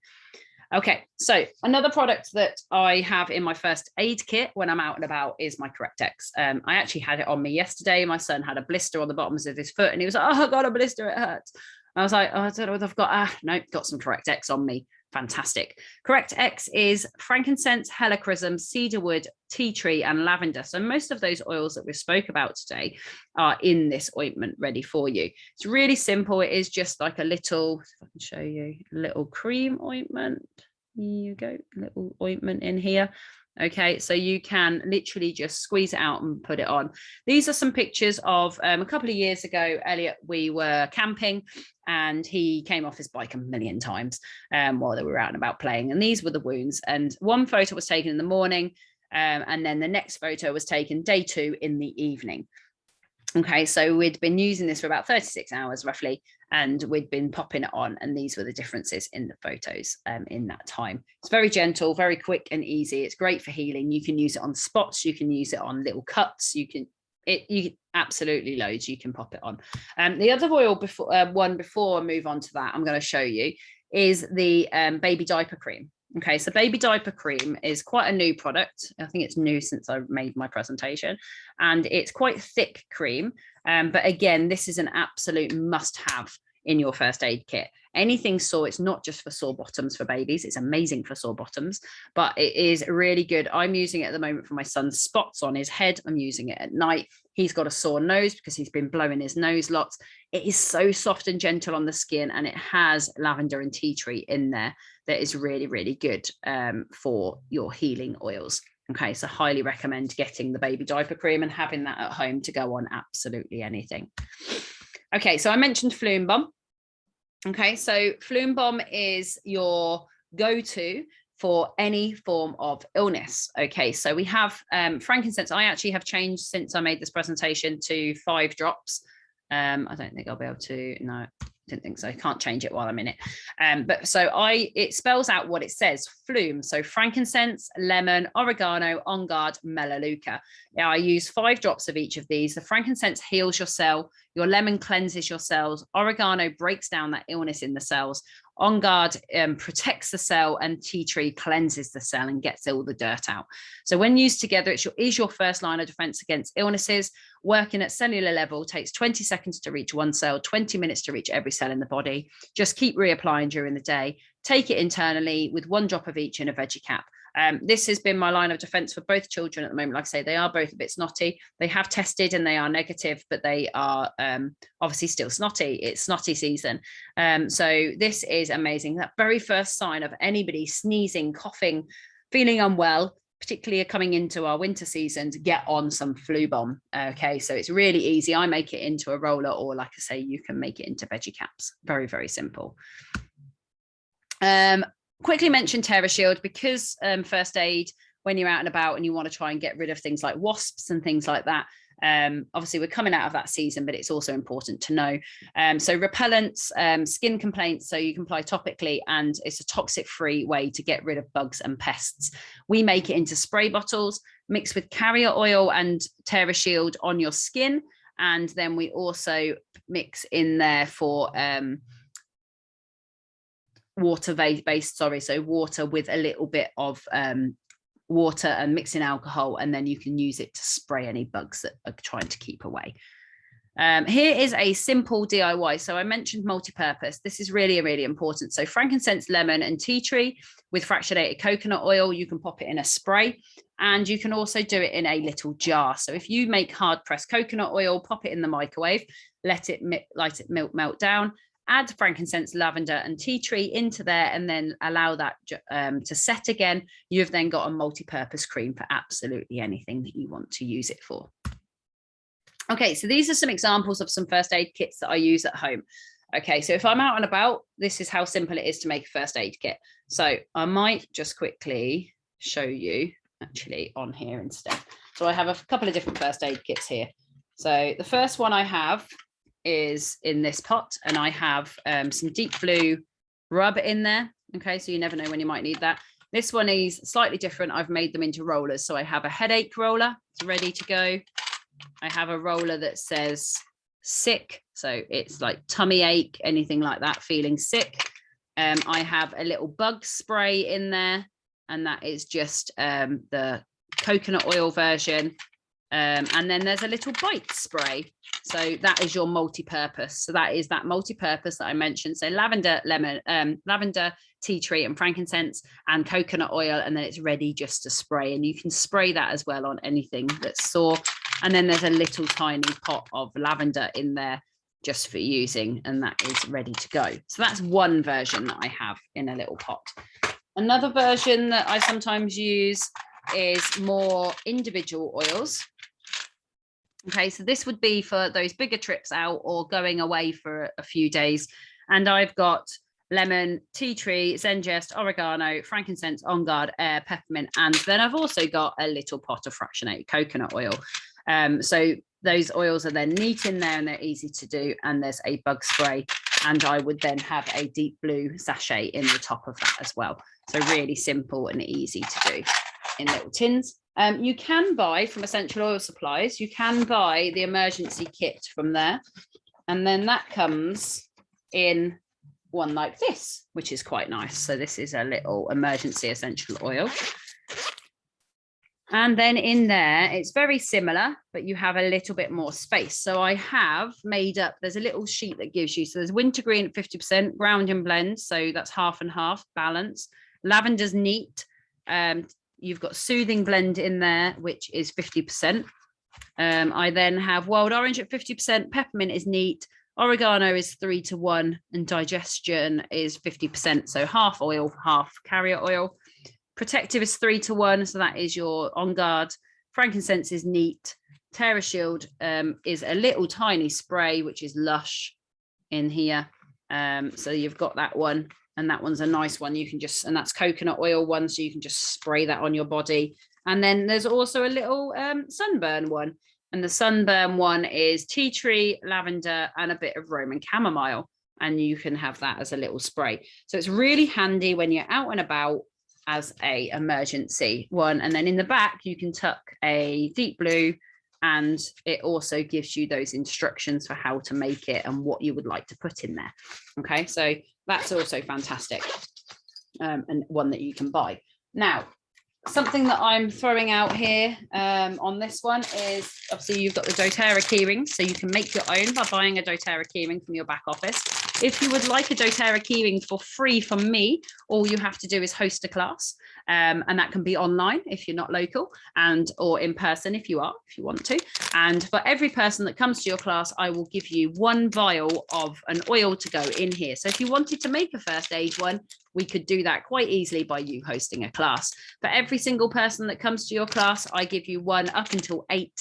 Okay, so another product that I have in my first aid kit when I'm out and about is my Correct-X. I actually had it on me yesterday. My son had a blister on the bottoms of his foot and he was like, oh, I got a blister, it hurts. I was like, oh, I don't know what I've got. No, got some Correct-X on me. Fantastic. Correct-X is frankincense, helichrysum, cedarwood, tea tree, and lavender. So most of those oils that we spoke about today are in this ointment ready for you. It's really simple. It is just like a little, if I can show you, a little cream ointment. Here you go, little ointment in here. Okay, so you can literally just squeeze it out and put it on. These are some pictures of a couple of years ago, Elliot, we were camping and he came off his bike a million times while they were out and about playing. And these were the wounds. And one photo was taken in the morning and then the next photo was taken day 2 in the evening. Okay, so we'd been using this for about 36 hours roughly, and we'd been popping it on, and these were the differences in the photos in that time. It's very gentle, very quick and easy. It's great for healing. You can use it on spots, you can use it on little cuts, you absolutely loads you can pop it on. The other oil before I move on to that, I'm going to show you is the baby diaper cream. Okay, so baby diaper cream is quite a new product. I think it's new since I made my presentation, and it's quite thick cream. But again, this is an absolute must-have in your first aid kit. Anything sore, it's not just for sore bottoms for babies. It's amazing for sore bottoms, but it is really good. I'm using it at the moment for my son's spots on his head. I'm using it at night. He's got a sore nose because he's been blowing his nose lots. It is so soft and gentle on the skin, and it has lavender and tea tree in there that is really, really good for your healing oils. Okay, so highly recommend getting the baby diaper cream and having that at home to go on absolutely anything. Okay, so I mentioned Flume Bomb. Okay, so Flume Bomb is your go-to for any form of illness. Okay, so we have frankincense. I actually have changed since I made this presentation to 5 drops. I don't think I'll be able to, no, didn't think so. I can't change it while I'm in it. But so it spells out what it says, Flume. So frankincense, lemon, oregano, On Guard, Melaleuca. Now I use 5 drops of each of these. The frankincense heals your cell. Your lemon cleanses your cells. Oregano breaks down that illness in the cells. On Guard protects the cell, and tea tree cleanses the cell and gets all the dirt out. So when used together, it is your first line of defense against illnesses. Working at cellular level takes 20 seconds to reach one cell, 20 minutes to reach every cell in the body. Just keep reapplying during the day. Take it internally with 1 drop of each in a veggie cap. This has been my line of defense for both children at the moment. Like I say, they are both a bit snotty. They have tested and they are negative, but they are obviously still snotty. It's snotty season. So this is amazing. That very first sign of anybody sneezing, coughing, feeling unwell, particularly coming into our winter seasons, get on some Flu Bomb. Okay, so it's really easy. I make it into a roller, or like I say, you can make it into veggie caps. Very, very simple. Quickly mention TerraShield, because first aid, when you're out and about and you want to try and get rid of things like wasps and things like that, obviously we're coming out of that season, but it's also important to know. So repellents, skin complaints, so you can apply topically, and it's a toxic free way to get rid of bugs and pests. We make it into spray bottles, mixed with carrier oil and TerraShield on your skin. And then we also mix in there for water based, so water with a little bit of water and mixing alcohol, and then you can use it to spray any bugs that are trying to keep away. Here is a simple DIY. So I mentioned multi-purpose. This is really, really important. So frankincense, lemon, and tea tree with fractionated coconut oil. You can pop it in a spray, and you can also do it in a little jar. So if you make hard pressed coconut oil, pop it in the microwave. let it melt down, add frankincense, lavender and tea tree into there, and then allow that to set again. You've then got a multi-purpose cream for absolutely anything that you want to use it for. Okay, so these are some examples of some first aid kits that I use at home. Okay, so if I'm out and about, this is how simple it is to make a first aid kit. So I might just quickly show you actually on here instead. So I have a couple of different first aid kits here. So the first one I have is in this pot, and I have some deep blue rub in there. Okay, so you never know when you might need that. This one is slightly different. I've made them into rollers. So I have a headache roller, it's ready to go. I have a roller that says sick, so it's like tummy ache, anything like that, feeling sick. I have a little bug spray in there, and that is just the coconut oil version. And then there's a little bite spray, so that is your multi-purpose. So that is that multi-purpose that I mentioned. So lavender, lavender, tea tree and frankincense and coconut oil, and then it's ready just to spray. And you can spray that as well on anything that's sore. And then there's a little tiny pot of lavender in there just for using, and that is ready to go. So that's one version that I have in a little pot. Another version that I sometimes use is more individual oils. Okay, so this would be for those bigger trips out or going away for a few days. And I've got lemon, tea tree, zengest, oregano, frankincense, on guard, air, peppermint, and then I've also got a little pot of fractionated coconut oil. So those oils are then neat in there and they're easy to do. And there's a bug spray, and I would then have a deep blue sachet in the top of that as well. So really simple and easy to do in little tins. You can buy from essential oil supplies, you can buy the emergency kit from there, and then that comes in one like this, which is quite nice. So this is a little emergency essential oil. And then in there, it's very similar, but you have a little bit more space. So I have made up, there's a little sheet that gives you, so there's wintergreen at 50%, ground and blend, so that's half and half balance. Lavender's neat. You've got soothing blend in there, which is 50%. I then have wild orange at 50%, peppermint is neat, oregano is 3:1, and digestion is 50%. So half oil, half carrier oil. Protective is 3:1, so that is your on guard. Frankincense is neat. Terra Shield is a little tiny spray, which is lush in here. So you've got that one. And that one's a nice one. You can just, and that's coconut oil one, so you can just spray that on your body. And then there's also a little sunburn one. And the sunburn one is tea tree, lavender, and a bit of Roman chamomile. And you can have that as a little spray. So it's really handy when you're out and about as a emergency one. And then in the back, you can tuck a deep blue, and it also gives you those instructions for how to make it and what you would like to put in there. Okay, so that's also fantastic, and one that you can buy. Now, something that I'm throwing out here on this one is, obviously you've got the Doterra keyring, so you can make your own by buying a Doterra keyring from your back office. If you would like a Doterra keyring for free from me, all you have to do is host a class, and that can be online if you're not local, and or in person if you want to. And for every person that comes to your class, I will give you one vial of an oil to go in here. So if you wanted to make a first aid one, we could do that quite easily by you hosting a class. For every single person that comes to your class, I give you one up until 8,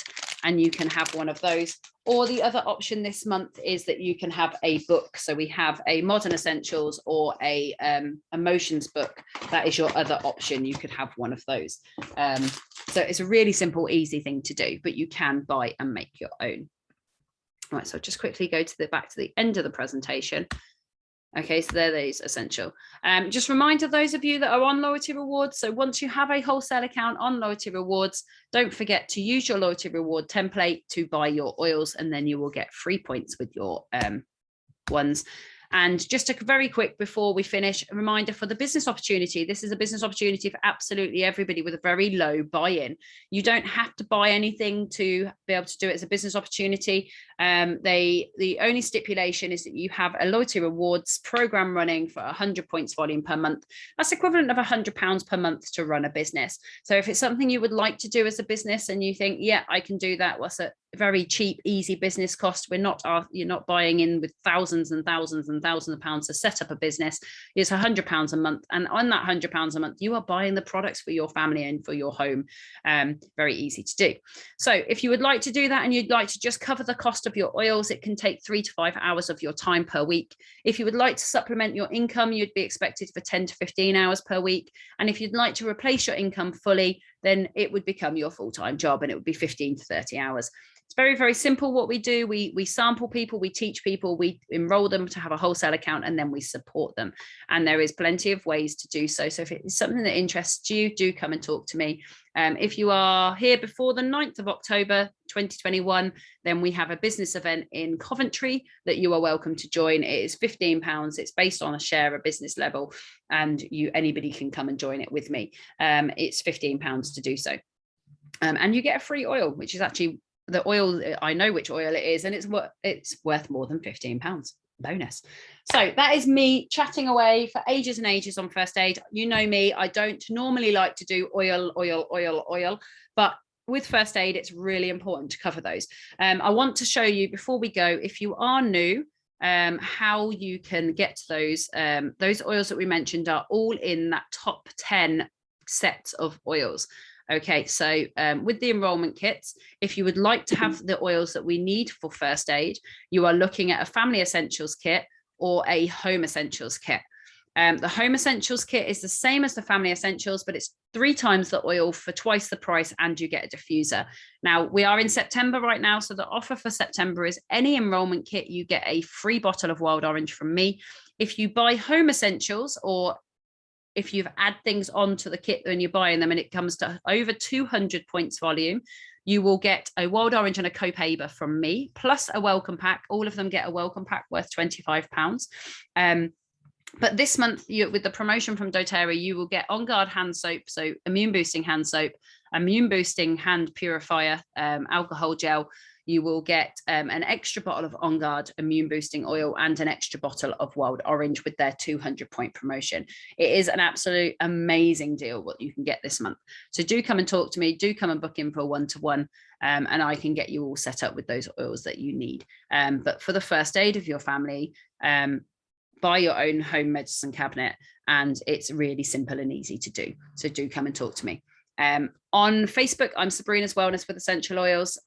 and you can have one of those. Or the other option this month is that you can have a book. So we have a Modern Essentials or a emotions book. That is your other option. You could have one of those. So it's a really simple, easy thing to do, but you can buy and make your own. All right, so just quickly go to back to the end of the presentation. Okay, so there is essential. Just reminder those of you that are on loyalty rewards. So once you have a wholesale account on loyalty rewards, don't forget to use your loyalty reward template to buy your oils, and then you will get free points with your ones. And just a very quick, before we finish, a reminder for the business opportunity. This is a business opportunity for absolutely everybody with a very low buy-in. You don't have to buy anything to be able to do it as a business opportunity. The only stipulation is that you have a loyalty rewards program running for 100 points volume per month. That's equivalent of £100 per month to run a business. So if it's something you would like to do as a business and you think, yeah, I can do that, very cheap, easy business cost. You're not buying in with thousands and thousands and thousands of pounds to set up a business. It's £100 a month. And on that £100 a month, you are buying the products for your family and for your home. Very easy to do. So if you would like to do that and you'd like to just cover the cost of your oils, it can take 3 to 5 hours of your time per week. If you would like to supplement your income, you'd be expected for 10 to 15 hours per week. And if you'd like to replace your income fully, then it would become your full-time job and it would be 15 to 30 hours. It's very, very simple what we do. We sample people, we teach people, we enroll them to have a wholesale account, and then we support them. And there is plenty of ways to do so. So if it's something that interests you, do come and talk to me. If you are here before the 9th of October, 2021, then we have a business event in Coventry that you are welcome to join. It is £15. It's based on a share, a business level, and anybody can come and join it with me. It's £15 to do so. And you get a free oil, which is actually the oil. I know which oil it is, and it's worth more than £15. Bonus. So that is me chatting away for ages and ages on first aid. You know me, I don't normally like to do oil, but with first aid, it's really important to cover those. I want to show you before we go, if you are new, how you can get those oils that we mentioned are all in that top 10 sets of oils. Okay, so with the enrollment kits, if you would like to have the oils that we need for first aid, you are looking at a family essentials kit or a home essentials kit. The home essentials kit is the same as the family essentials, but it's 3 times the oil for twice the price, and you get a diffuser. Now, we are in September right now, so the offer for September is any enrollment kit, you get a free bottle of wild orange from me. If you buy home essentials, or if you've add things onto the kit when you're buying them and it comes to over 200 points volume, you will get a wild orange and a copaiba from me, plus a welcome pack. All of them get a welcome pack worth £25. But this month, with the promotion from doTERRA, you will get On Guard hand soap, so immune boosting hand soap, immune boosting hand purifier, alcohol gel. You will get an extra bottle of On Guard immune boosting oil and an extra bottle of wild orange with their 200-point promotion. It is an absolute amazing deal what you can get this month. So do come and talk to me. Do come and book in for a one-to-one, and I can get you all set up with those oils that you need. But for the first aid of your family, buy your own home medicine cabinet, and it's really simple and easy to do. So do come and talk to me. On Facebook, I'm Sabrina's Wellness with Essential Oils.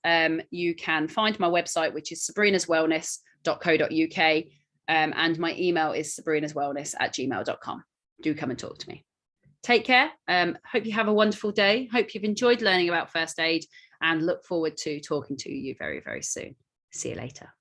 You can find my website, which is sabrinaswellness.co.uk, and my email is sabrinaswellness@gmail.com. Do come and talk to me. Take care. Hope you have a wonderful day. Hope you've enjoyed learning about first aid, and look forward to talking to you very, very soon. See you later.